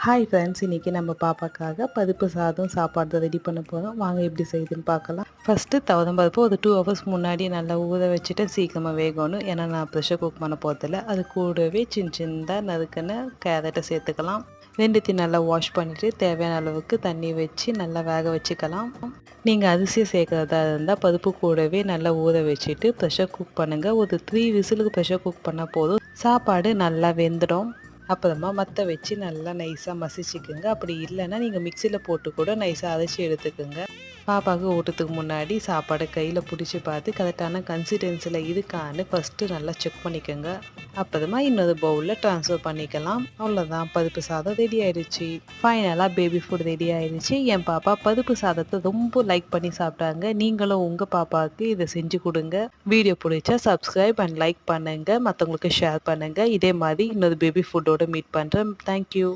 Hi friends, இன்றைக்கி நம்ம பாப்பாக்காக பருப்பு சாதம் சாப்பாடு ரெடி பண்ண போகிறோம். வாங்க எப்படி செய்யுதுன்னு பார்க்கலாம். ஃபஸ்ட்டு பருப்பு ஒரு 2 ஹவர்ஸ் முன்னாடி நல்லா ஊற வச்சுட்டு சீக்கிரமாக வேகணும். ஏன்னா நான் ப்ரெஷர் குக் பண்ண போகிறதில்ல. அது கூடவே சின்னதாக நறுக்குன்னு கேரட்டை சேர்த்துக்கலாம். ரெண்டுத்தையும் நல்லா வாஷ் பண்ணிவிட்டு தேவையான அளவுக்கு தண்ணி வச்சு நல்லா வேக வச்சுக்கலாம். நீங்கள் அரிசியை சேர்க்குறதா இருந்தால் பருப்பு கூடவே நல்லா ஊற வச்சுட்டு ப்ரெஷர் குக் பண்ணுங்கள். ஒரு 3 விசிலுக்கு ப்ரெஷர் குக் பண்ணால் போதும். சாப்பாடு நல்லா வெந்துடும். அப்புறமா மற்ற வச்சு நல்லா நைஸாக மசிச்சுக்குங்க. அப்படி இல்லைன்னா நீங்கள் மிக்சியில் போட்டு கூட நைஸாக அரைச்சி எடுத்துக்கோங்க. பாப்பாவுக்கு ஊட்டத்துக்கு முன்னாடி சாப்பாடை கையில் பிடிச்சி பார்த்து கரெக்டான கன்சிஸ்டன்சியில் இருக்கான்னு ஃபஸ்ட்டு நல்லா செக் பண்ணிக்கோங்க. அப்புறமா இன்னொரு பவுலில் ட்ரான்ஸ்ஃபர் பண்ணிக்கலாம். அவ்வளோதான், பருப்பு சாதம் ரெடி ஆயிடுச்சு. ஃபைனலாக பேபி ஃபுட் ரெடி ஆயிடுச்சு. என் பாப்பா பருப்பு சாதத்தை ரொம்ப லைக் பண்ணி சாப்பிட்டாங்க. நீங்களும் உங்கள் பாப்பாவுக்கு இதை செஞ்சு கொடுங்க. வீடியோ பிடிச்சா சப்ஸ்கிரைப் அண்ட் லைக் பண்ணுங்கள். மற்றவங்களுக்கு ஷேர் பண்ணுங்கள். இதே மாதிரி இன்னொரு பேபி ஃபுட்டோடு மீட் பண்ணுறேன். தேங்க்யூ.